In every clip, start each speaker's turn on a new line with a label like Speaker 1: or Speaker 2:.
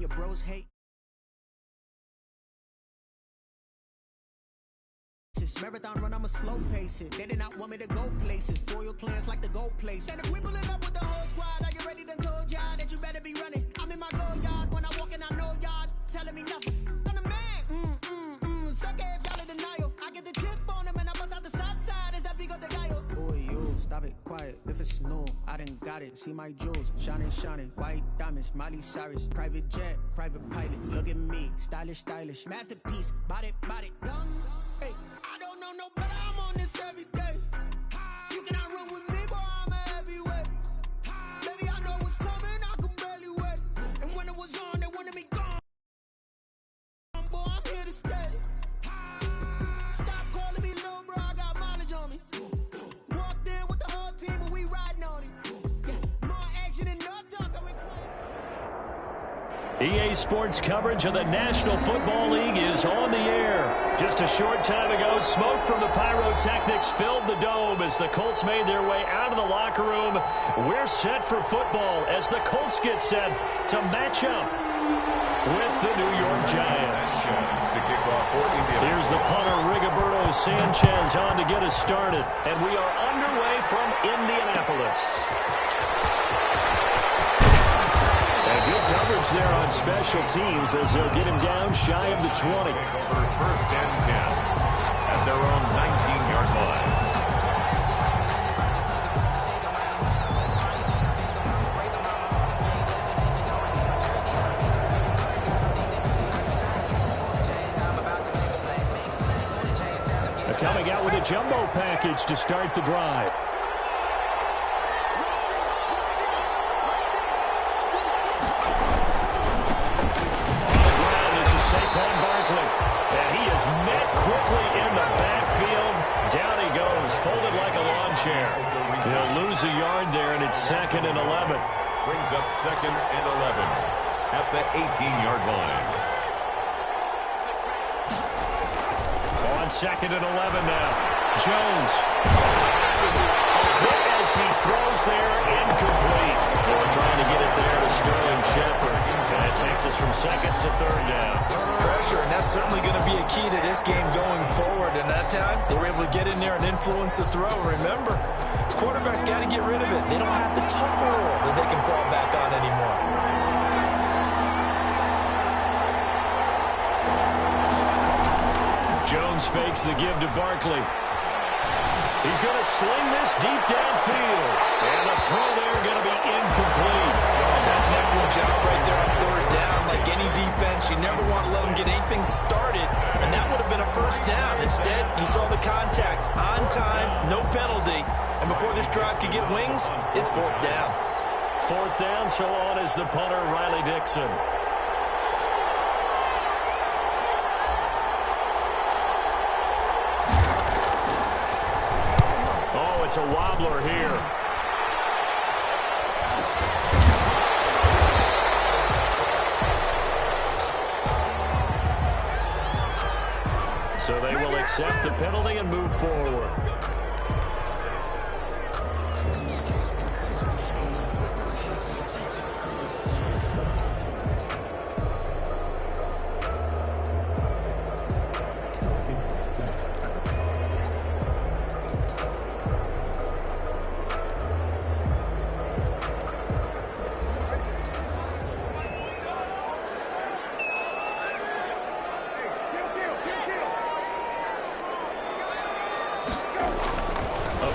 Speaker 1: your bros hate. Marathon run, I'm a slow pace it. They did not want me to go places. Foil plans like the gold place. And if we pulling up with the whole squad, are you ready to told y'all that you better be running? I'm in my go yard when I walk in, I know y'all telling me nothing. I'm the man. Suck it if y'all in denial. I get the chip on them and I bust out the south side. Is that big of the guy? Boy, you stop it, quiet. If it's new, I done got it. See my jewels, shining. White diamonds, Miley Cyrus. Private jet, private pilot. Look at me, stylish. Masterpiece, body, done. Hey, I don't know no better. I'm on this every day. You cannot run with me, boy. I'm a heavyweight. Baby, I know what's coming. I could barely wait. And when it was on, they wanted me gone. Boy, I'm here to stay. Stop calling me little bro. I got mileage on me. Walked in with the whole team, and we riding on it. More action and no talk.
Speaker 2: EA Sports coverage of the National Football League is on the air. Just a short time ago, smoke from the pyrotechnics filled the dome as the Colts made their way out of the locker room. We're set for football as the Colts get set to match up with the New York Giants. Here's the punter, Rigoberto Sanchez, on to get us started. And we are underway from Indianapolis. And good coverage there on special teams as they'll get him down shy of the 20.
Speaker 3: Over 1st and 10 at their own 19-yard line.
Speaker 2: Coming out with a jumbo package to start the drive. And he is met quickly in the backfield. Down he goes, folded like a lawn chair. He'll lose a yard there, and it's 2nd and 11.
Speaker 3: Brings up 2nd and 11 at the 18-yard line.
Speaker 2: On 2nd and 11 now. Jones. As he throws there, incomplete. We're trying to get it there to Sterling Shepard. And it takes us from 2nd to 3rd down.
Speaker 4: Pressure, and that's certainly going to be a key to this game going forward. And that time, they were able to get in there and influence the throw. Remember, quarterbacks got to get rid of it. They don't have the tuck rule that they can fall back on anymore.
Speaker 2: Jones fakes the give to Barkley. He's going to sling this deep downfield. And the throw there going to be incomplete.
Speaker 4: That's an excellent job right there on 3rd down. Like any defense, you never want to let them get anything started. And that would have been a 1st down. Instead, he saw the contact on time, no penalty. And before this drive could get wings, it's 4th down.
Speaker 2: 4th down, so on is the punter, Riley Dixon. It's a wobbler here. So they will accept the penalty and move forward.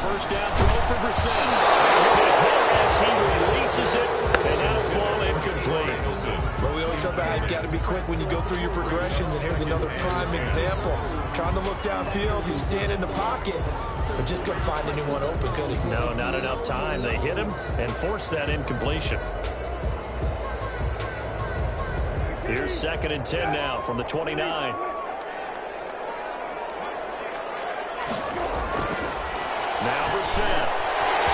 Speaker 2: First down throw for Brissett. As he releases it, and that'll fall incomplete.
Speaker 4: But we always talk about how you've got to be quick when you go through your progressions, and here's another prime example. Trying to look downfield, he was standing in the pocket, but just couldn't find anyone open, could he?
Speaker 2: No, not enough time. They hit him and forced that incompletion. Here's 2nd and 10 now from the 29. Now Brissett.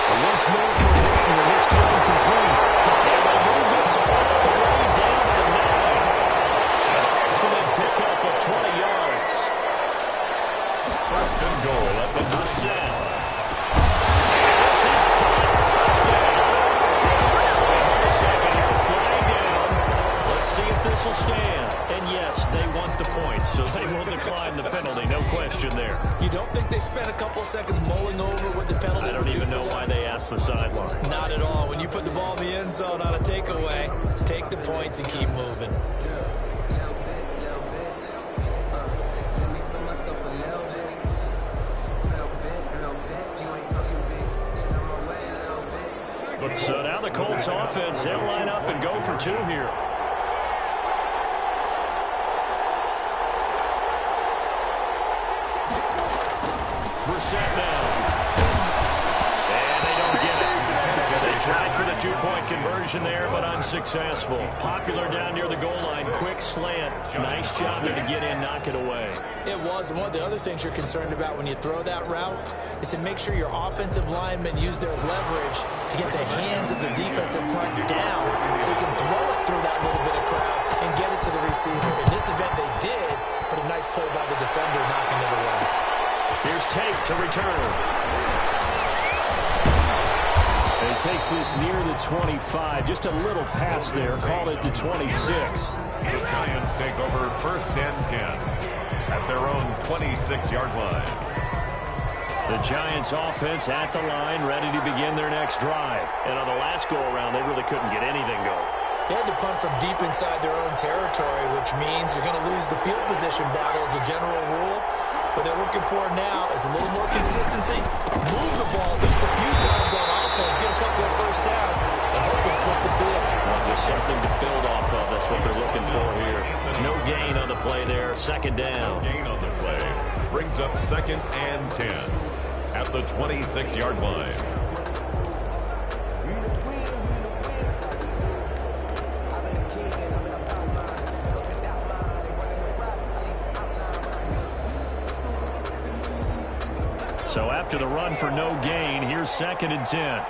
Speaker 2: Once more for Wagner, this time complete. And they move this all the way down to the 9. Excellent pickup of 20 yards.
Speaker 3: 1st and goal at the
Speaker 2: Brissett. This is caught. Touchdown. Wait a second here. Flying down. Let's see if this question there.
Speaker 4: You don't think they spent a couple of seconds mulling over what the penalty
Speaker 2: I don't even know why they asked the sideline.
Speaker 4: Not at all. When you put the ball in the end zone on a takeaway, take the points and keep moving.
Speaker 2: So now the Colts offense, they'll line up and go for two here. Brissett now. And they don't get it. They tried for the two-point conversion there, but unsuccessful. Popular down near the goal line. Quick slant. Nice job there to get in, knock it away.
Speaker 4: It was. And one of the other things you're concerned about when you throw that route is to make sure your offensive linemen use their leverage to get the hands of the defensive front down so you can throw it through that little bit of crowd and get it to the receiver. In this event, they did, but a nice play by the defender knocking it away.
Speaker 2: Here's Tate to return. And he takes this near the 25. Just a little pass there. Call it the 26.
Speaker 3: The Giants take over 1st and 10 at their own 26-yard line.
Speaker 2: The Giants offense at the line, ready to begin their next drive. And on the last go-around, they really couldn't get anything going.
Speaker 4: They had to punt from deep inside their own territory, which means you're going to lose the field position battle as a general rule. What they're looking for now is a little more consistency. Move the ball at least a few times on offense, get a couple of first downs, and hopefully flip the field.
Speaker 2: Well, just something to build off of. That's what they're looking for here. No gain on the play there. 2nd down.
Speaker 3: No gain on the play. Brings up 2nd and 10 at the 26-yard line.
Speaker 2: So after the run for no gain, here's 2nd and 10.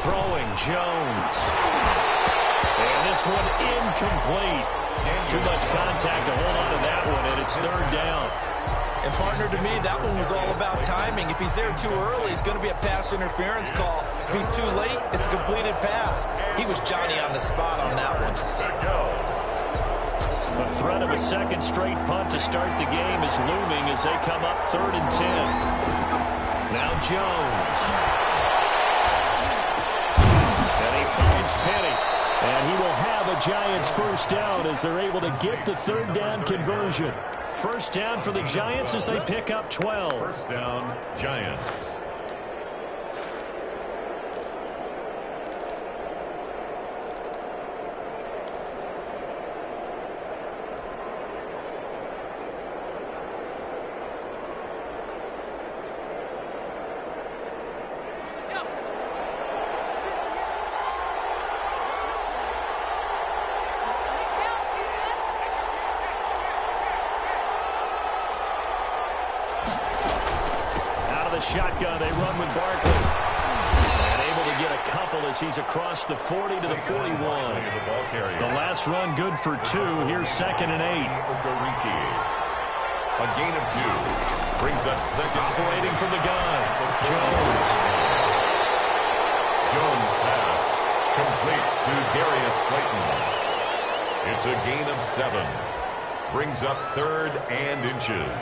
Speaker 2: Throwing, Jones. And this one incomplete. Too much contact to hold on to that one, and it's 3rd down.
Speaker 4: And partner, to me, that one was all about timing. If he's there too early, it's going to be a pass interference call. If he's too late, it's a completed pass. He was Johnny on the spot on that one.
Speaker 2: The threat of a second straight punt to start the game is looming as they come up 3rd and 10. Now Jones. And he finds Penny. And he will have a Giants first down as they're able to get the 3rd down conversion. First down for the Giants as they pick up 12.
Speaker 3: First down, Giants.
Speaker 2: Shotgun, they run with Barkley. And able to get a couple as he's across the 40 to the 41. The last run good for 2. Here's 2nd and 8.
Speaker 3: A gain of 2. Brings up 2nd.
Speaker 2: Operating from the gun. Jones.
Speaker 3: Jones pass. Complete to Darius Slayton. It's a gain of 7. Brings up 3rd and inches.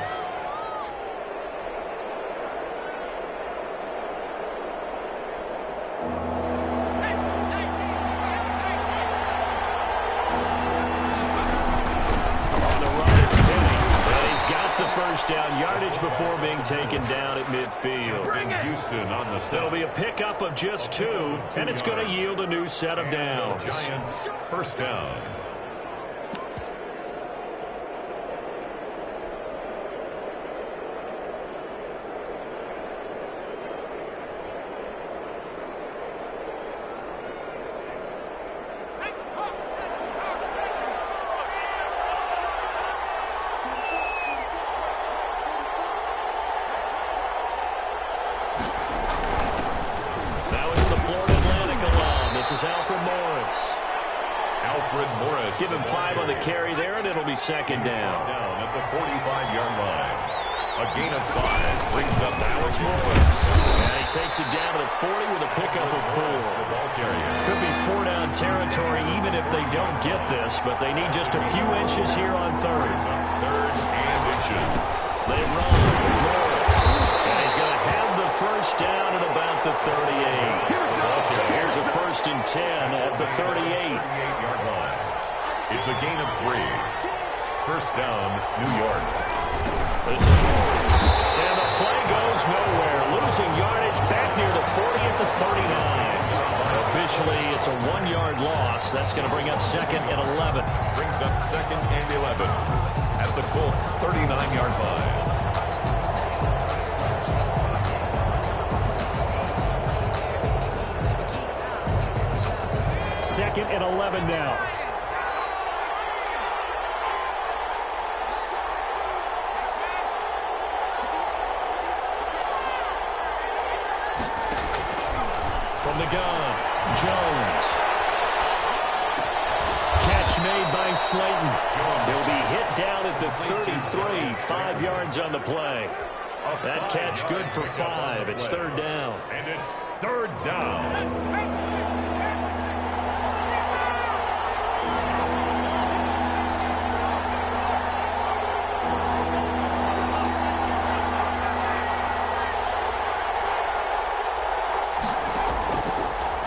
Speaker 2: Down yardage before being taken down at midfield.
Speaker 3: And Houston on the stop.
Speaker 2: There'll be a pickup of just 2, and it's going to yield a new set of downs.
Speaker 3: Giants first down.
Speaker 2: This is Alfred Morris. Give him 5 on the carry there, and it'll be 2nd down.
Speaker 3: Down at the 45-yard line. A gain of 5 brings up
Speaker 2: Alex Morris. And he takes it down to the 40 with a pickup of 4. Could be 4-down territory even if they don't get this, but they need just a few inches here on 3rd.
Speaker 3: 3rd and inches.
Speaker 2: They run. Morris. And he's going to have the first down at about the 38. So here's a 1st and 10 at the 38.
Speaker 3: 38-yard line. It's a gain of 3. 1st down, New York.
Speaker 2: This is Morris. And the play goes nowhere. Losing yardage back near the 40 at the 39. Officially, it's a 1-yard loss. That's going to bring up 2nd and 11.
Speaker 3: Brings up 2nd and 11 at the Colts' 39-yard line.
Speaker 2: Second and 11 now. From the gun, Jones. Catch made by Slayton. He'll be hit down at the 33, 5 yards on the play. That catch good for 5. It's 3rd down.
Speaker 3: And it's 3rd down.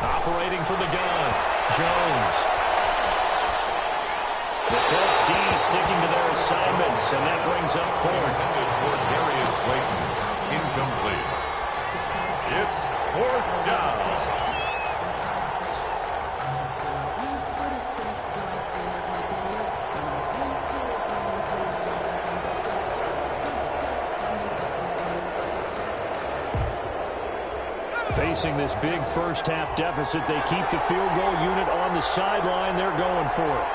Speaker 2: Operating from the gun, Jones. The Colts D sticking to their assignments, and that brings up 4th.
Speaker 3: For Darius Slayton, incomplete. It's 4th down.
Speaker 2: Facing this big first-half deficit, they keep the field goal unit on the sideline. They're going for it.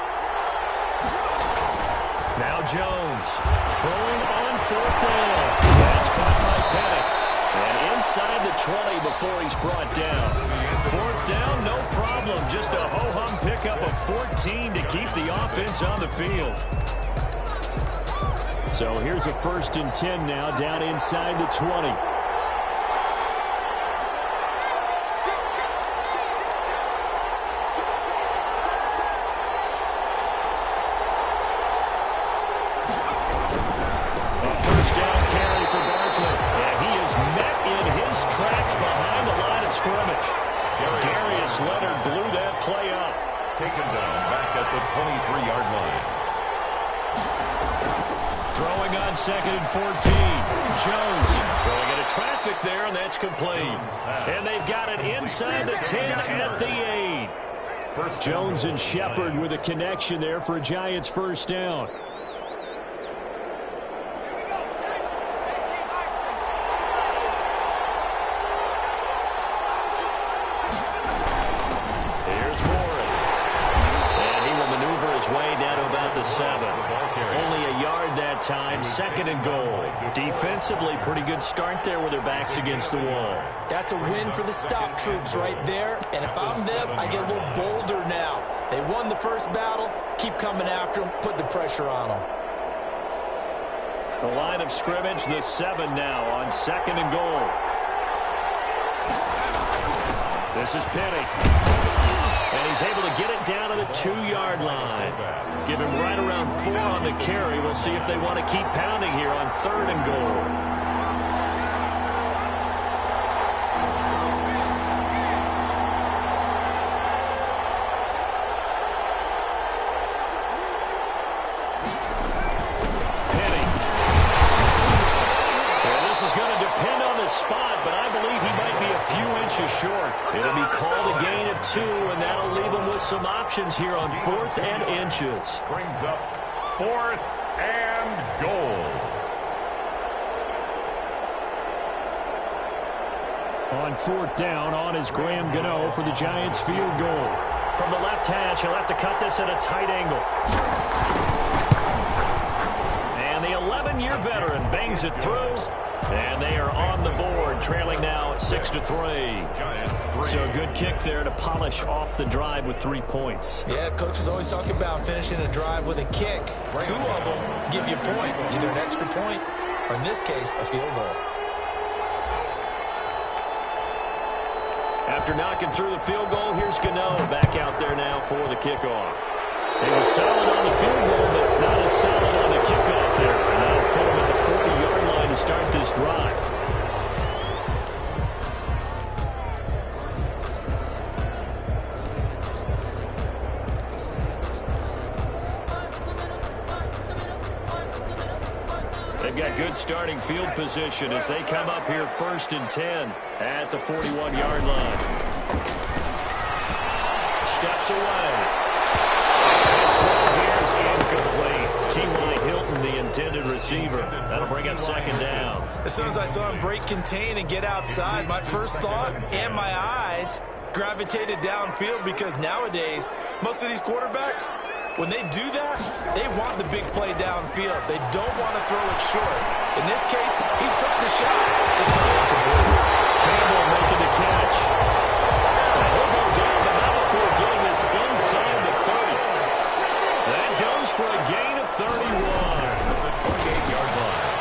Speaker 2: Now Jones throwing on 4th down. That's caught by Pettit. And inside the 20 before he's brought down. 4th down, no problem. Just a ho-hum pickup of 14 to keep the offense on the field. So here's a 1st and 10 now down inside the 20. Darius Leonard blew that play up.
Speaker 3: Taken down back at the 23-yard line.
Speaker 2: Throwing on 2nd and 14. Jones throwing into traffic there, and that's complete. And they've got it inside the 10 at the 8. Jones and Shepard with a connection there for a Giants 1st down. The 7. Only a yard that time. 2nd and goal. Defensively, pretty good start there with their backs against the wall.
Speaker 4: That's a win for the stop troops right there. And if I'm them, I get a little bolder now. They won the first battle. Keep coming after them. Put the pressure on them.
Speaker 2: The line of scrimmage, the 7 now on 2nd and goal. This is Penny. And he's able to get it down to the 2-yard line. Give him right around 4 on the carry. We'll see if they want to keep pounding here on 3rd and goal. Short. It'll be called a gain of 2, and that'll leave them with some options here on 4th and inches.
Speaker 3: Brings up 4th and goal.
Speaker 2: On 4th down, on is Graham Gano for the Giants field goal. From the left hash, he'll have to cut this at a tight angle. And the 11-year veteran bangs it through. And they are on the board, trailing now at 6-3. So a good kick there to polish off the drive with 3 points.
Speaker 4: Yeah, coaches always talk about finishing a drive with a kick. 2 of them give you points, either an extra point or, in this case, a field goal.
Speaker 2: After knocking through the field goal, here's Gano back out there now for the kickoff. He was solid on the field goal, but not as solid on the kickoff there. And that'll put him at the 40-yard line to start this drive. They've got good starting field position as they come up here 1st and 10 at the 41-yard line. Steps away. His throw here is incomplete. T.Y. Hilton, the intended receiver. That'll bring up 2nd down.
Speaker 4: As soon as I saw him break contain and get outside, my first thought and my eyes gravitated downfield, because nowadays, most of these quarterbacks, when they do that, they want the big play downfield. They don't want to throw it short. In this case, he took the shot.
Speaker 2: Campbell making the catch. And he'll go down, but not before getting this inside the 30. That goes for a gain of 31.
Speaker 3: 28-yard line.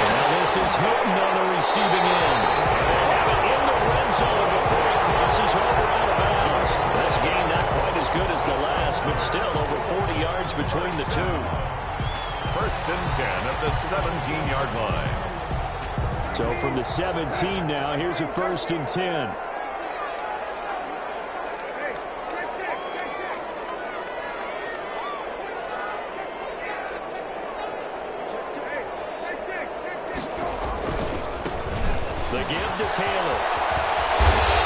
Speaker 2: Now this is Hilton on the receiving end. They have it in the red zone before he crosses over out of bounds. This game not quite as good as the last, but still over 40 yards between the two.
Speaker 3: 1st and 10 at the 17-yard line.
Speaker 2: So from the 17 now, here's a 1st and 10. The give to Taylor.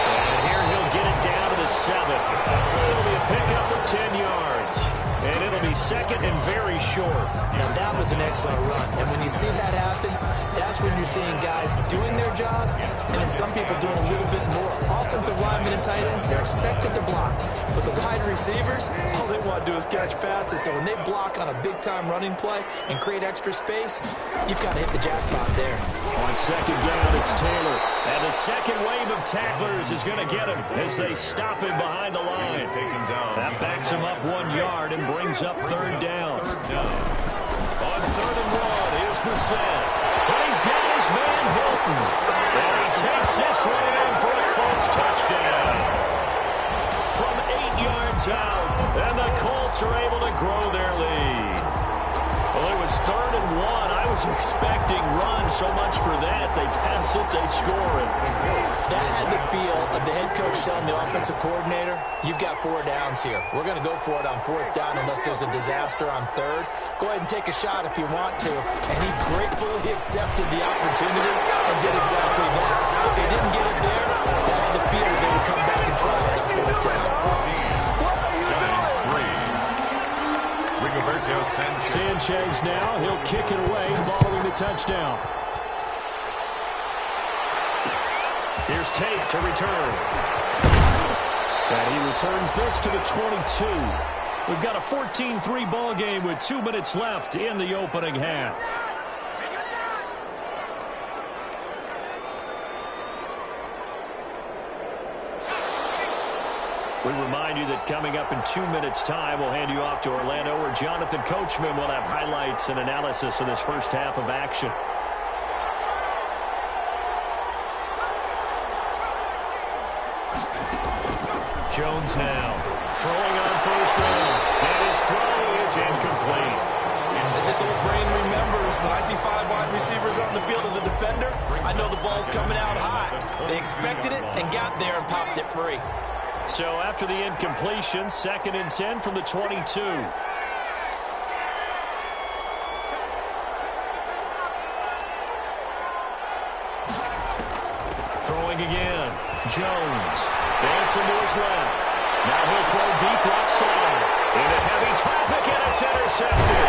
Speaker 2: And here he'll get it down to the 7. It'll be a pickup of 10 yards. And it'll be 2nd and very short.
Speaker 4: Now that was an excellent run. And when you see that happen, that's when you're seeing guys doing their job, and then some people doing a little bit more. Offensive linemen and tight ends, they're expected to block. But the wide receivers, all they want to do is catch passes. So when they block on a big-time running play and create extra space, you've got to hit the jackpot there.
Speaker 2: On 2nd down, it's Taylor. And the second wave of tacklers is going to get him as they stop him behind the line. That backs him up 1 yard and brings up 3rd down. On 3rd and 1, here's Brissett. And he's got his man Hilton. And he takes this one in for a Colts touchdown. From 8 yards out, and the Colts are able to grow their lead. Well, it was 3rd and 1. I was expecting run, so much for that. They pass it, they score it.
Speaker 4: That had the feel of the head coach telling the offensive coordinator, you've got 4 downs here. We're going to go for it on 4th down unless there's a disaster on 3rd. Go ahead and take a shot if you want to. And he gratefully accepted the opportunity and did exactly that. If they didn't get it there, that had the feel they would come back and try it on 4th down.
Speaker 2: Sanchez now, he'll kick it away following the touchdown. Here's Tate to return. And he returns this to the 22. We've got a 14-3 ball game with 2 minutes left in the opening half. We remind you that coming up in 2 minutes' time, we'll hand you off to Orlando, where Jonathan Coachman will have highlights and analysis of this first half of action. Jones now, throwing on 1st down, and his throw is incomplete.
Speaker 4: As this old brain remembers, when I see 5 wide receivers on the field as a defender, I know the ball's coming out high. They expected it and got there and popped it free.
Speaker 2: So after the incompletion, 2nd and 10 from the 22. Throwing again. Jones dancing to his left. Now he'll throw deep left side. Into heavy traffic, and it's intercepted.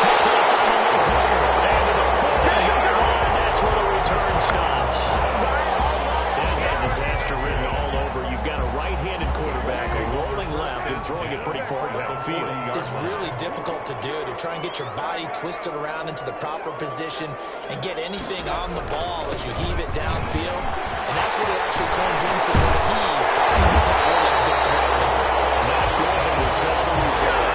Speaker 2: Picked up on the left line. And to the 40-yard line. That's where the return stops. Disaster written all over. You've got a right-handed quarterback, a rolling left, and throwing it pretty far downfield.
Speaker 4: It's really difficult to do, to try and get your body twisted around into the proper position and get anything on the ball as you heave it downfield. And that's what it actually turns into, the heave. It's not really a good throw, is it?
Speaker 2: Not good, and we'll settle the result.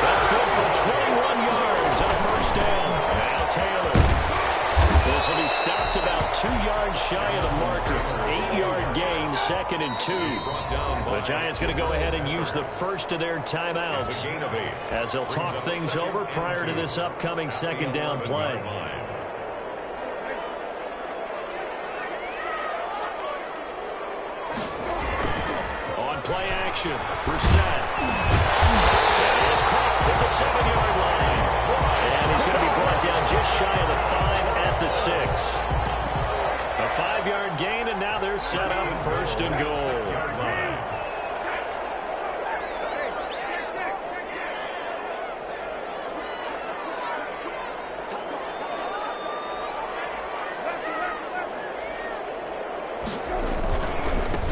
Speaker 2: That's good for 21 yards on 1st down. Now Taylor. This will be stopped about 2 2 yards shy of the marker. 8-yard gain, 2nd and 2. The Giants going to go ahead and use the first of their timeouts as they'll talk things over prior to this upcoming 2nd down play. On play action, Brissett. And he is caught at the 7-yard line. And he's going to be brought down just shy of the 5 at the 6. A 5-yard gain, and now they're set up 1st and goal.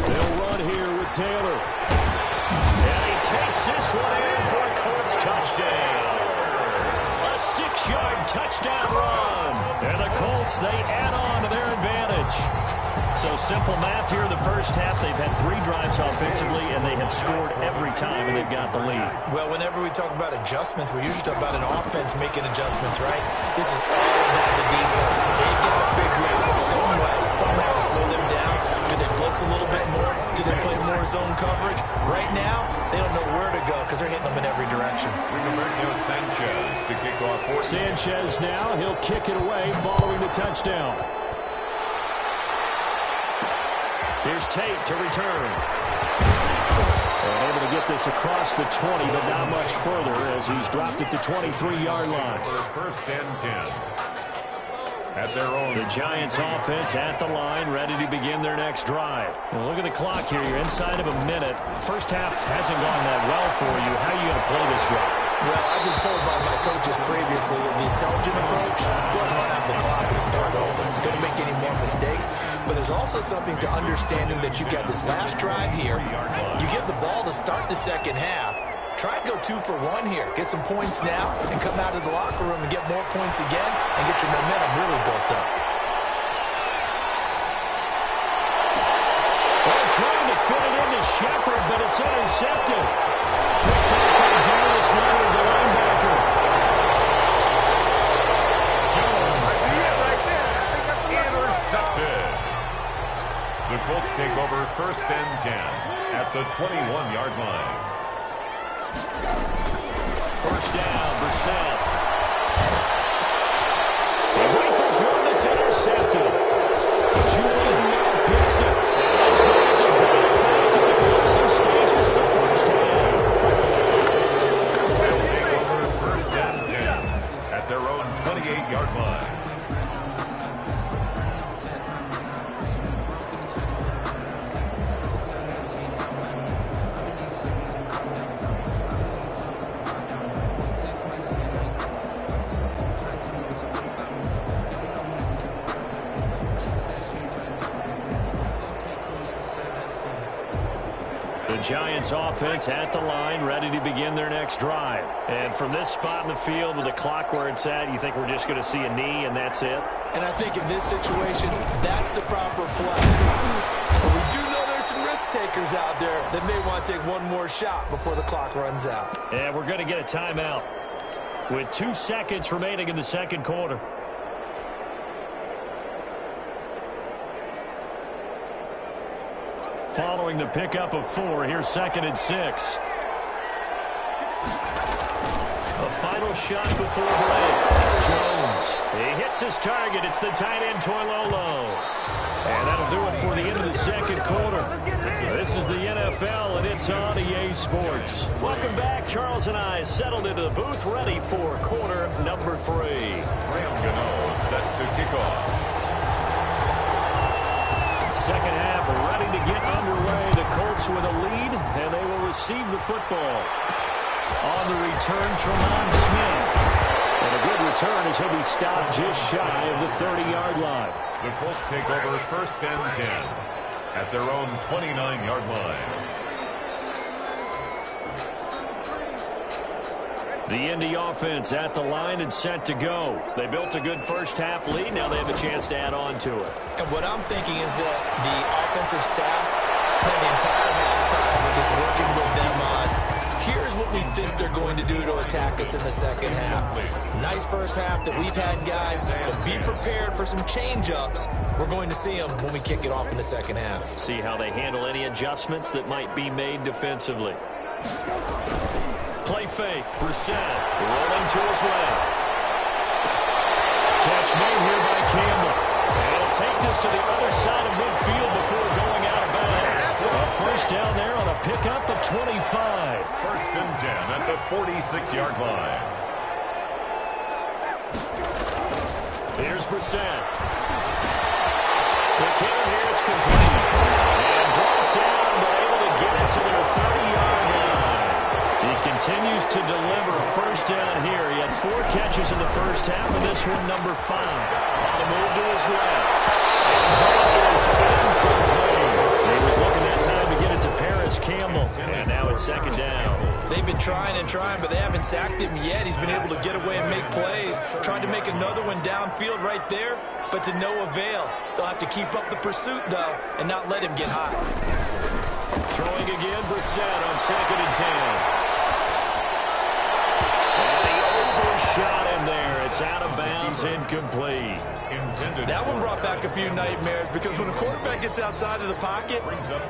Speaker 2: They'll run here with Taylor. And he takes this one in for a Colts touchdown. A 6-yard touchdown run. And the Colts, they add on to their advantage. So simple math here in the first half. They've had 3 drives offensively, and they have scored every time, and they've got the lead.
Speaker 4: Well, whenever we talk about adjustments, we usually talk about an offense making adjustments, right? This is all about the defense. They've got to figure out some way, somehow to slow them down. Do they blitz a little bit more? Do they play more zone coverage? Right now, they don't know where to go because they're hitting them in every direction.
Speaker 3: Roberto Sanchez to kick off.
Speaker 2: Sanchez now, he'll kick it away following the touchdown. Here's Tate to return. And able to get this across the 20, but not much further as he's dropped it to 23-yard line.
Speaker 3: First and 10. At their own.
Speaker 2: The Giants offense at the line, ready to begin their next drive. Well, look at the clock here. You're inside of a minute. First half hasn't gone that well for you. How are you going to play this drive?
Speaker 4: Well, I've been told by my coaches previously the intelligent approach, go ahead and run out the clock and start over. Don't make any more mistakes. But there's also something to understanding that you got this last drive here. You get the ball to start the second half. Try and go 2 for 1 here. Get some points now and come out of the locker room and get more points again and get your momentum really built up.
Speaker 2: Well, trying to fit it into Shepard, but it's intercepted. Picked up by Darius Leonard, the linebacker.
Speaker 3: Intercepted. The Colts take over 1st and 10 at the 21-yard line.
Speaker 2: First down, Brissett. He rifles one that's intercepted. Julian now picks it. And those guys have got it back at the closing stages of the first half.
Speaker 3: They'll take over 1st and 10 at their own 28-yard line.
Speaker 2: Giants offense at the line, ready to begin their next drive. And from this spot in the field with the clock where it's at, you think we're just going to see a knee and that's it?
Speaker 4: And I think in this situation, that's the proper play. But we do know there's some risk takers out there that may want to take one more shot before the clock runs out.
Speaker 2: And we're going to get a timeout with 2 seconds remaining in the second quarter. Following the pickup of 4, here's 2nd and 6. A final shot before break. Jones, he hits his target. It's the tight end, Toilolo. And that'll do it for the end of the second quarter. This is the NFL, and it's on EA Sports. Welcome back. Charles and I settled into the booth, ready for quarter number 3.
Speaker 3: Graham Gano set to kick off.
Speaker 2: Second half ready to get underway. The Colts with a lead, and they will receive the football. On the return, Tremont Smith. And a good return as he'll be stopped just shy of the 30-yard line.
Speaker 3: The Colts take over 1st and 10 at their own 29-yard line.
Speaker 2: The Indy offense at the line and set to go. They built a good first half lead. Now they have a chance to add on to it.
Speaker 4: And what I'm thinking is that the offensive staff spent the entire halftime just working with them on, here's what we think they're going to do to attack us in the second half. Nice first half that we've had, guys, but be prepared for some change-ups. We're going to see them when we kick it off in the second half.
Speaker 2: See how they handle any adjustments that might be made defensively. Play fake. Brissett rolling to his left. Catch made here by Campbell. And he'll take this to the other side of midfield before going out of bounds. A first down there on a pickup at 25.
Speaker 3: First and 10 at the 46-yard line.
Speaker 2: Here's Brissett. Quick hitter here, it's complete. And brought down, but able to get it to their 30-yard line. He continues to deliver a first down here. He had 4 catches in the first half, and this one number 5. On the move to his left. And that is incomplete. He was looking that time to get it to Paris Campbell. And now it's second down.
Speaker 4: They've been trying and trying, but they haven't sacked him yet. He's been able to get away and make plays. Tried to make another one downfield right there, but to no avail. They'll have to keep up the pursuit, though, and not let him get hot.
Speaker 2: Throwing again, Brissett on second and 10. And he overshot him there. It's out of bounds, incomplete.
Speaker 4: That one brought back a few nightmares because when a quarterback gets outside of the pocket,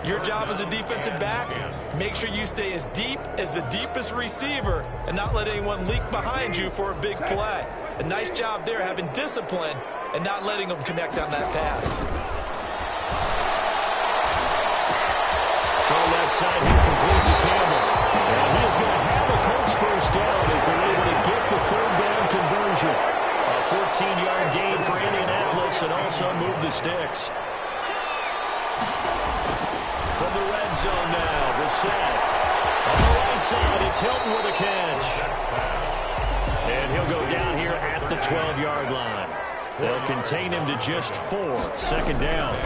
Speaker 4: your job as a defensive back, make sure you stay as deep as the deepest receiver and not let anyone leak behind you for a big play. A nice job there having discipline and not letting them connect on that pass.
Speaker 2: Throw left side here, complete to Campbell. And he is going to have the Colts first down as they're able to get the third down conversion. A 14-yard gain for Indianapolis and also move the sticks. From the red zone now, Brissett. On the right side, it's Hilton with a catch. And he'll go down here at the 12-yard line. They'll contain him to just 4. Second down.
Speaker 3: The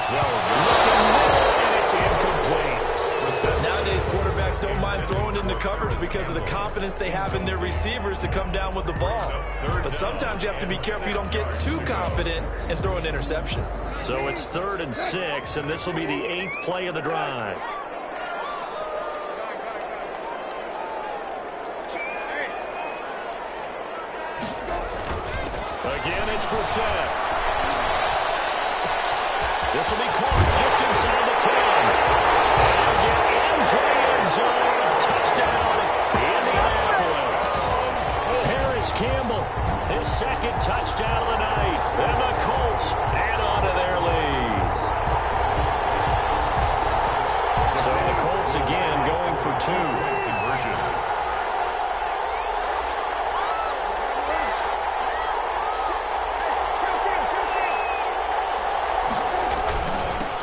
Speaker 3: 12.
Speaker 2: And it's incomplete.
Speaker 4: Nowadays, quarterbacks don't mind throwing into coverage because of the confidence they have in their receivers to come down with the ball. But sometimes you have to be careful you don't get too confident and throw an interception.
Speaker 2: So it's 3rd and 6, and this will be the 8th play of the drive. Again, it's Brissett. This will be caught just inside the 10. And get into the end zone. Touchdown, Indianapolis. Paris Campbell, his second touchdown of the night. And the Colts add on to their lead. So the Colts again going for 2.
Speaker 3: Conversion.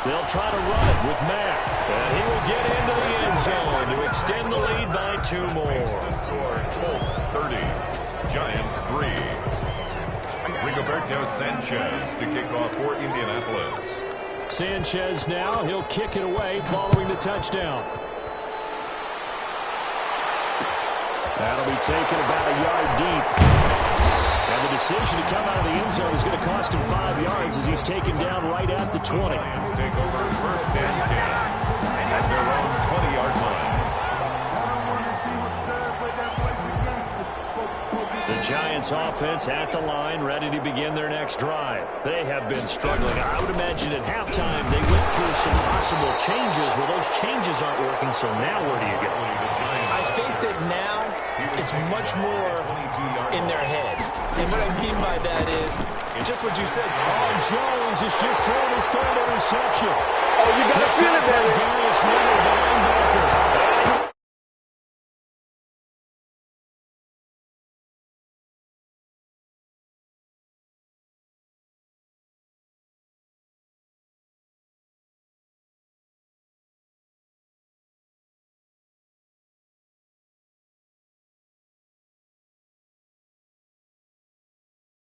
Speaker 2: They'll try to run it with Mack. And he will get into the end zone to extend the lead by 2 more.
Speaker 3: Score, Colts 30, Giants 3. Rigoberto Sanchez to kick off for Indianapolis.
Speaker 2: Sanchez now, he'll kick it away following the touchdown. That'll be taken about a yard deep. And the decision to come out of the end zone is going to cost him 5 yards as he's taken down right at the 20.
Speaker 3: Giants take over first and 10 at their own 20-yard line.
Speaker 2: The Giants offense at the line, ready to begin their next drive. They have been struggling. I would imagine at halftime they went through some possible changes. Well, those changes aren't working, so now where do you go?
Speaker 4: I think that now it's much more in their head. And what I mean by that is just what you said.
Speaker 2: Oh, Jones has just thrown his 3rd interception.
Speaker 5: Oh, you got to feel it, baby.
Speaker 2: Darius Leonard, the linebacker.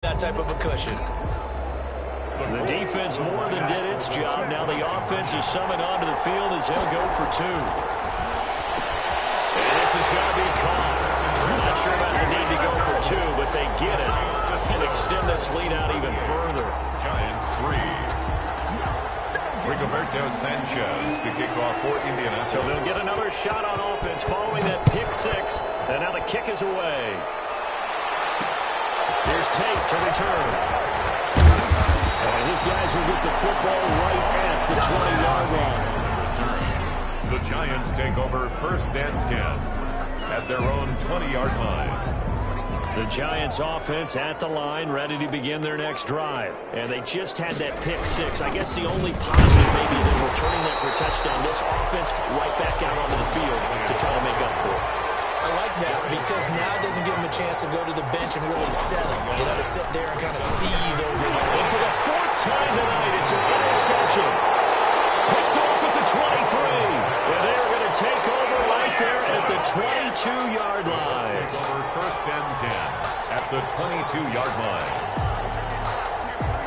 Speaker 4: That type of a cushion.
Speaker 2: The defense more than did its job. Now the offense is summoned onto the field as they'll go for 2. And this is going to be caught. I'm not sure about the need to go for 2, but they get it and extend this lead out even further.
Speaker 3: Giants 3. Rigoberto Sanchez to kick off for Indiana.
Speaker 2: So they'll get another shot on offense following that pick six. And now the kick is away. Here's Tate to return. And his guys will get the football right at the 20-yard line.
Speaker 3: The Giants take over 1st and 10 at their own 20-yard line.
Speaker 2: The Giants offense at the line, ready to begin their next drive. And they just had that pick six. I guess the only positive maybe than returning that for a touchdown. This offense right back out onto the field to try to make up for it.
Speaker 4: I like that because now it doesn't give them a chance to go to the bench and really settle. You know, to sit there and kind of seethe over it.
Speaker 2: And for the 4th time tonight, it's an interception. Picked off at the 23. And they're going to take over right there at the 22-yard line.
Speaker 3: Take over 1st and 10 at the 22-yard line.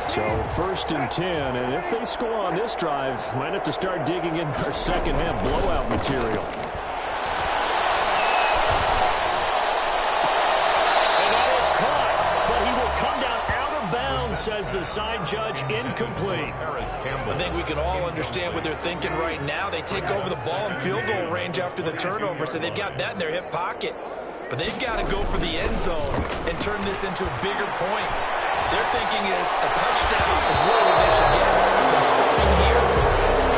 Speaker 2: So 1st and 10, and if they score on this drive, might have to start digging in our second half blowout material. And that is caught, but he will come down out of bounds, says the side judge, incomplete.
Speaker 4: I think we can all understand what they're thinking right now. They take over the ball in field goal range after the turnover, so they've got that in their hip pocket. But they've got to go for the end zone and turn this into bigger points. Their thinking is a touchdown is really where they should get. From starting here,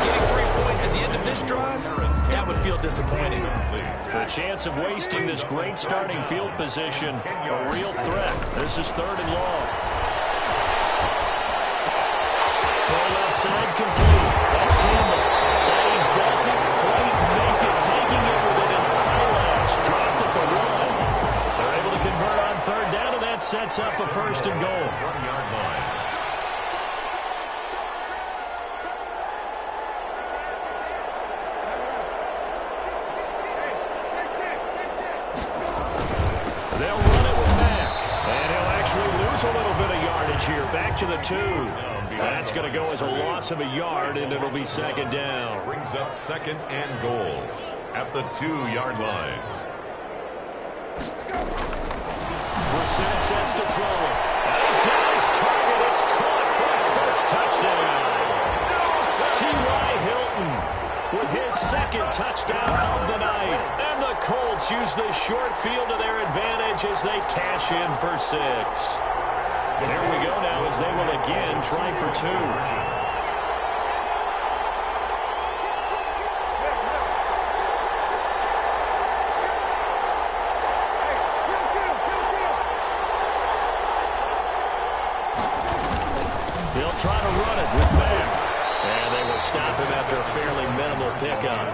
Speaker 4: getting 3 points at the end of this drive, that would feel disappointing.
Speaker 2: The chance of wasting this great starting field position, a real threat. This is 3rd and long. Throw left side complete. That's Campbell. And he doesn't quite make it, taking it with an eyelash. Dropped at the 1. They're able to convert on 3rd down, and that sets up a 1st and goal.
Speaker 3: 1-yard line.
Speaker 2: They'll run it with Mack. And he'll actually lose a little bit of yardage here. Back to the 2. That's going to go as a loss of a yard, and it'll be 2nd down.
Speaker 3: Brings up 2nd and goal at the 2-yard line.
Speaker 2: Brissett sets to throw it. And he's got his target. It's caught for a Colts touchdown. T.Y. Hilton with his 2nd touchdown of the night. And the Colts use the short field to their advantage as they cash in for 6. And here we go now as they will again try for 2. They'll try to run it with Mack. And they will stop him after a fairly minimal pickup.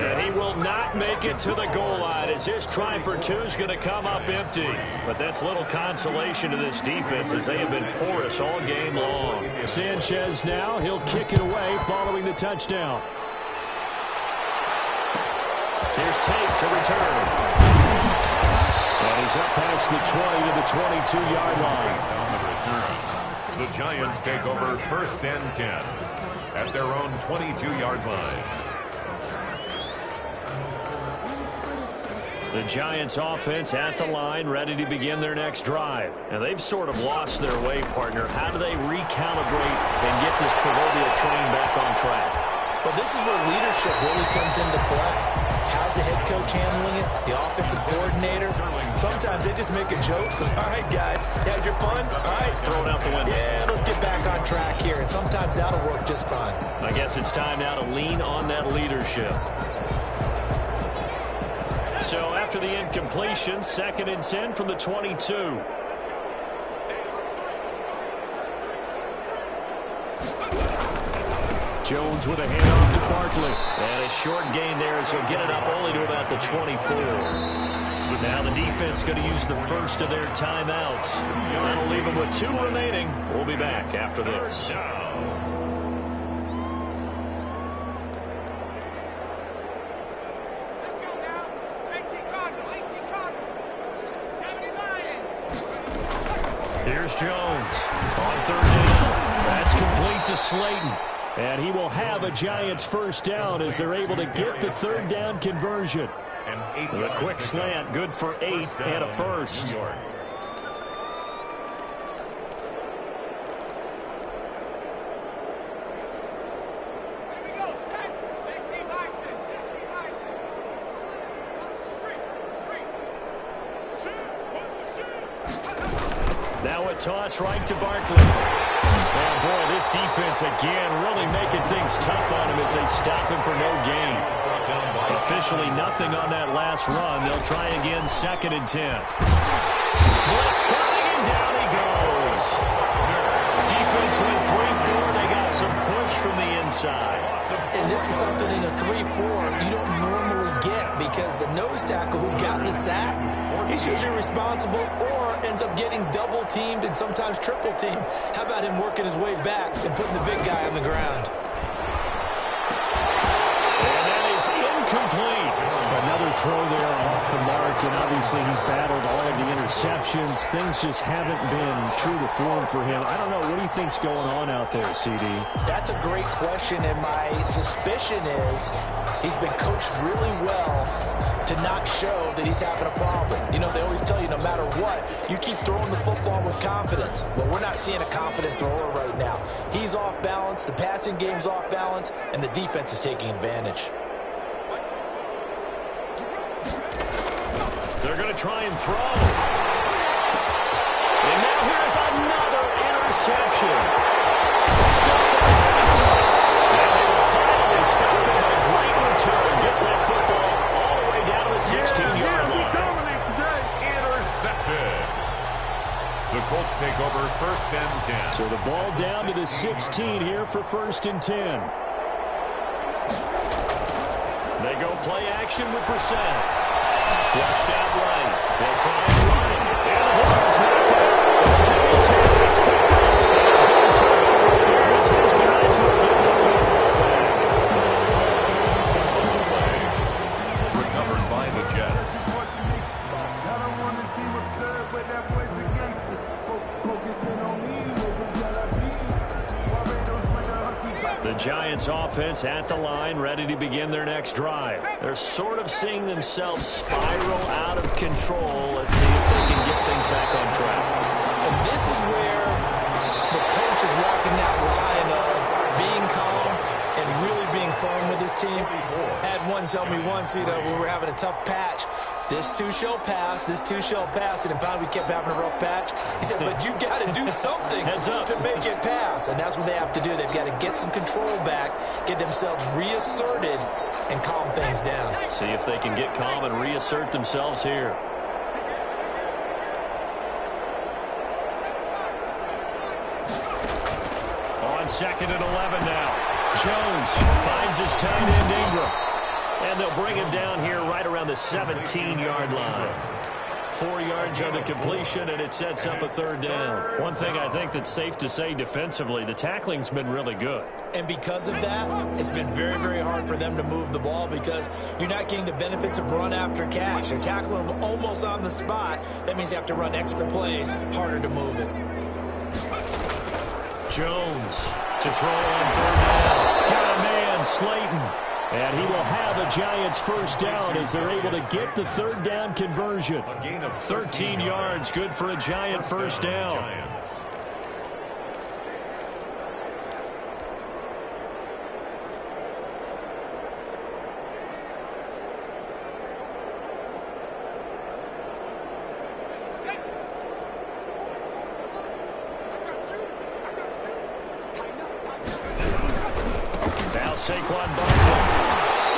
Speaker 2: And he will not make it to the goal line as his try for 2 is going to come up empty. But that's little consolation to this defense as they have been porous all game long. Sanchez now, he'll kick it away following the touchdown. Here's Tate to return. And he's up past the 20 to the 22-yard line.
Speaker 3: The Giants take over 1st and 10 at their own 22-yard line.
Speaker 2: The Giants offense at the line, ready to begin their next drive. And they've sort of lost their way, partner. How do they recalibrate and get this proverbial train back on track?
Speaker 4: Well, this is where leadership really comes into play. How's the head coach handling it? The offensive coordinator? Sometimes they just make a joke. All right, guys, had your fun? All right.
Speaker 2: Throw it out the window.
Speaker 4: Yeah, let's get back on track here. And sometimes that'll work just fine.
Speaker 2: I guess it's time now to lean on that leadership. So after the incompletion, 2nd and 10 from the 22. Jones with a handoff to Barkley. And a short gain there as he'll get it up only to about the 24. Now the defense going to use the first of their timeouts. That'll leave them with 2 remaining. We'll be back after this. Here's Jones on 3rd down. That's complete to Slayton. And he will have a Giants 1st down as they're able to get the 3rd down conversion. The quick slant, good for 8 and a 1st. pass right to Barkley. And boy, this defense again really making things tough on him as they stop him for no gain. Officially nothing on that last run. They'll try again, 2nd and 10. Blitz coming, and down he goes. Defense went 3-4. They got some push from the inside.
Speaker 4: And this is something in a 3-4 you don't normally get because the nose tackle who got the sack, he's usually responsible or ends up getting double-teamed and sometimes triple-teamed. How about him working his way back and putting the big guy on the ground?
Speaker 2: And that is incomplete.
Speaker 6: Another throw there off the mark, and obviously he's battled all of the interceptions. Things just haven't been true to form for him. I don't know. What do you think's going on out there, CD?
Speaker 4: That's a great question, and my suspicion is he's been coached really well to not show that he's having a problem. You know, they always tell you no matter what, you keep throwing the football with confidence. But we're not seeing a confident thrower right now. He's off balance, the passing game's off balance, and the defense is taking advantage.
Speaker 2: They're going to try and throw. And now here's another interception. And they will finally stop him. A great return. Gets that football all the way down to the 16-yard line.
Speaker 3: Intercepted. The Colts take over 1st and 10.
Speaker 6: So the ball down to the 16 here for 1st and 10.
Speaker 2: They go play action with Brissett. Flushed out right. They'll try and run it. And the ball is knocked out. Jimmy's hit. It's picked up. And turnover here as his guys will get the football back.
Speaker 3: Recovered by the Jets.
Speaker 7: I don't want to see what's up, but that boy's a gangster. Focusing on me,
Speaker 2: the Giants offense at the line, ready to begin their next drive. They're sort of seeing themselves spiral out of control. Let's see if they can get things back on track.
Speaker 4: And this is where the coach is walking that line of being calm and really being firm with his team. I had one tell me once, you know, when we were having a tough patch, this too shall pass, this too shall pass. And finally we kept having a rough patch. He said, but you got to do something to make it pass. And that's what they have to do. They've got to get some control back, get themselves reasserted, and calm things down.
Speaker 2: See if they can get calm and reassert themselves here. On 2nd and 11 now. Jones finds his tight end Ingram. And they'll bring him down here right around the 17-yard line. 4 yards on the completion, and it sets up a 3rd down. One thing I think that's safe to say defensively, the tackling's been really good.
Speaker 4: And because of that, it's been very, very hard for them to move the ball because you're not getting the benefits of run after catch. They're tackling them almost on the spot. That means they have to run extra plays, harder to move it.
Speaker 2: Jones to throw on 3rd down. Got a man, Slayton. And he will have a Giants 1st down as they're able to get the 3rd down conversion. 13 yards, good for a Giant 1st down. Now Saquon Barkley.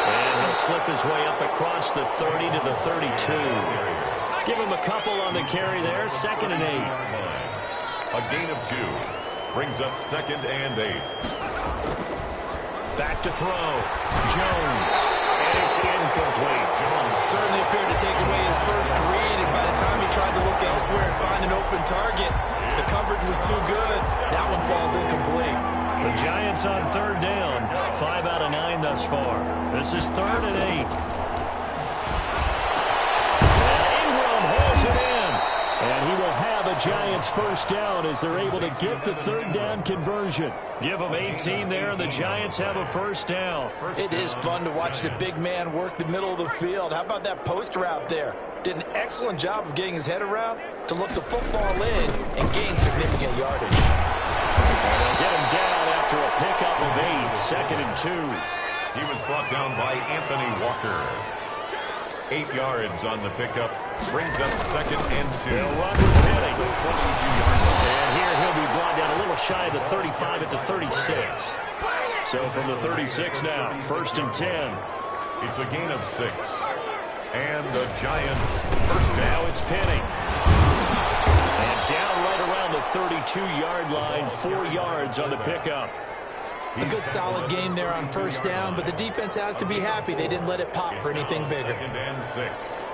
Speaker 2: And he'll slip his way up across the 30 to the 32. Give him a couple on the carry there. 2nd and 8.
Speaker 3: A gain of 2. Brings up 2nd and 8.
Speaker 2: Back to throw. Jones. And it's incomplete.
Speaker 4: Certainly appeared to take away his first read, and by the time he tried to look elsewhere and find an open target, the coverage was too good. That one falls incomplete.
Speaker 2: The Giants on 3rd down. 5 out of 9 thus far. This is 3rd and 8. And Ingram holds it in. And he will have a Giants 1st down as they're able to get the 3rd down conversion. Give them 18 there, and the Giants have a 1st down.
Speaker 4: It is fun to watch the big man work the middle of the field. How about that post route there? Did an excellent job of getting his head around to look the football in and gain significant yardage.
Speaker 2: And they'll get him down after a pickup of 8, 2nd and 2.
Speaker 3: He was brought down by Anthony Walker. 8 yards on the pickup Brings up 2nd and 2.
Speaker 2: They'll run with Penny. And here he'll be brought down a little shy of the 35 at the 36. So from the 36 now, 1st and 10.
Speaker 3: It's a gain of 6. And the Giants first down.
Speaker 2: Now it's Penny. And down right around the 32-yard line, 4 yards on the pickup.
Speaker 4: A good solid game there on 1st down, but the defense has to be happy they didn't let it pop for anything bigger.
Speaker 3: 2nd and 6.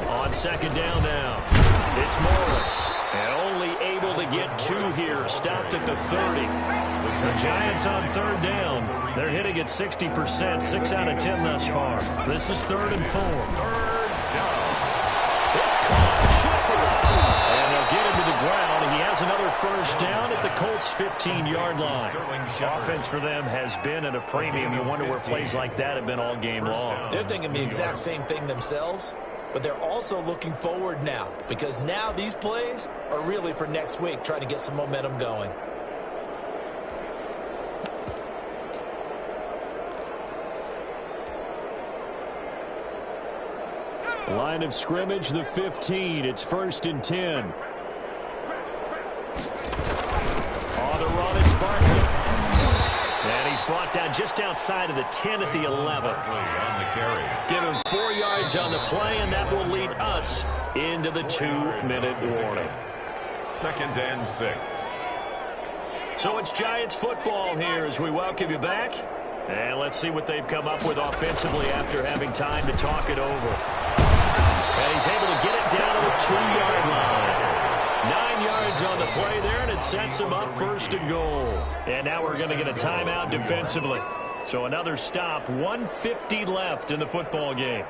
Speaker 2: On 2nd down now, it's Morris. And only able to get 2 here, stopped at the 30. The Giants on 3rd down. They're hitting at 60%, 6 out of 10 thus far. This is 3rd and 4.
Speaker 3: 3rd down.
Speaker 2: It's caught. And they'll get him to the ground, and he has another 1st down at the Colts' 15-yard line. Offense for them has been at a premium. You wonder where plays like that have been all game long.
Speaker 4: They're thinking the exact same thing themselves, but they're also looking forward now, because now these plays are really for next week, trying to get some momentum going.
Speaker 2: Line of scrimmage, the 15. It's 1st and 10. On the run, it's Barkley. And he's brought down just outside of the 10 at the 11.
Speaker 3: On the carry.
Speaker 2: Give him 4 yards on the play, and that will lead us into the 2-minute warning.
Speaker 3: 2nd and 6.
Speaker 2: So it's Giants football here as we welcome you back. And let's see what they've come up with offensively after having time to talk it over. And he's able to get it down to the 2-yard line. 9 yards on the play there, and it sets him up 1st and goal. And now we're going to get a timeout defensively. So another stop, 1:50 left in the football game.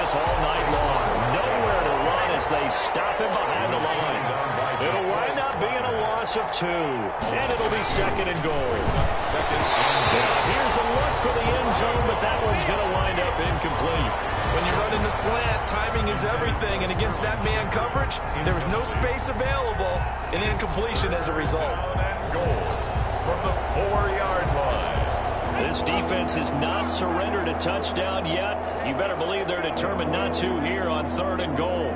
Speaker 2: All night long. Nowhere to run as they stop him behind the line. It'll wind up being a loss of 2. And it'll be 2nd and goal.
Speaker 3: 2nd and goal.
Speaker 2: Here's a look for the end zone, but that one's going to wind up incomplete.
Speaker 4: When you run in the slant, timing is everything. And against that man coverage, there was no space available. An incompletion as a result.
Speaker 3: 2nd and goal from the 4-yard line.
Speaker 2: This defense has not surrendered a touchdown yet. You better believe they're determined not to here on 3rd and goal.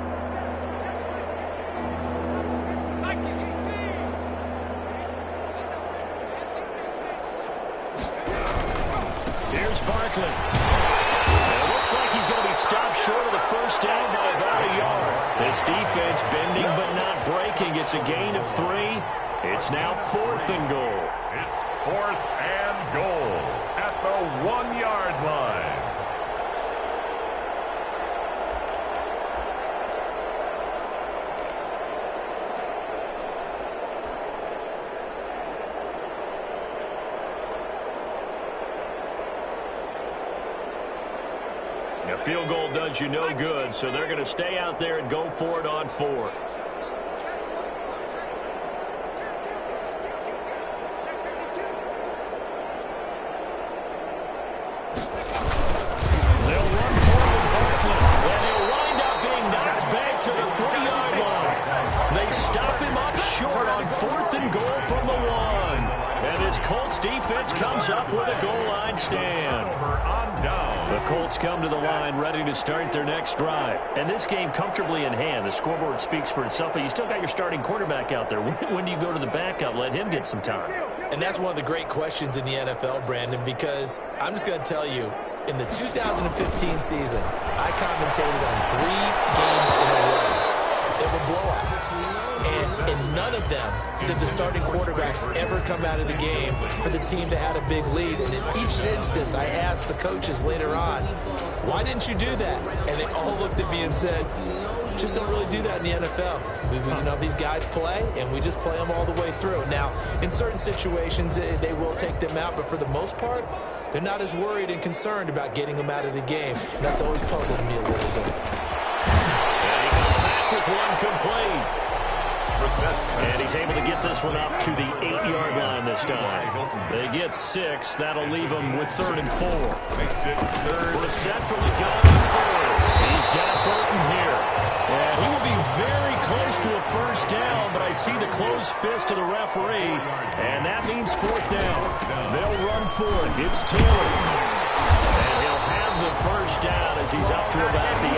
Speaker 2: Here's Barkley. It looks like he's going to be stopped short of the 1st down by about a yard. This defense bending but not breaking. It's a gain of 3. It's now 4th and goal.
Speaker 3: It's 4th and goal at the 1-yard line.
Speaker 2: A field goal does you no good, so they're going to stay out there and go for it on 4th. Colts defense comes up with a goal line stand. The Colts come to the line ready to start their next drive. And this game comfortably in hand. The scoreboard speaks for itself, but you still got your starting quarterback out there. When do you go to the backup? Let him get some time.
Speaker 4: And that's one of the great questions in the NFL, Brandon, because I'm just going to tell you, in the 2015 season, I commentated on 3 games in a row. They were blowouts. And in none of them did the starting quarterback ever come out of the game for the team that had a big lead. And in each instance, I asked the coaches later on, why didn't you do that? And they all looked at me and said, Just don't really do that in the NFL. These guys play, and we just play them all the way through. Now, in certain situations, they will take them out, but for the most part, they're not as worried and concerned about getting them out of the game. That's always puzzled me a little bit.
Speaker 2: And he comes back with one complete. And he's able to get this one up to the 8-yard line this time. They get 6. That'll leave them with 3rd and 4. Brissett from the gun on 3rd. He's got Burton here. And he will be very close to a first down, but I see the closed fist of the referee, and that means 4th down. They'll run for it. It's Taylor. And he'll have the first down as he's up to about the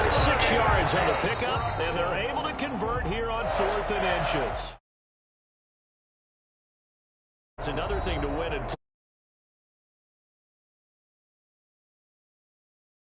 Speaker 2: 18. 6 yards on the pickup, and they're able to convert here on 4th and inches. It's another thing to win and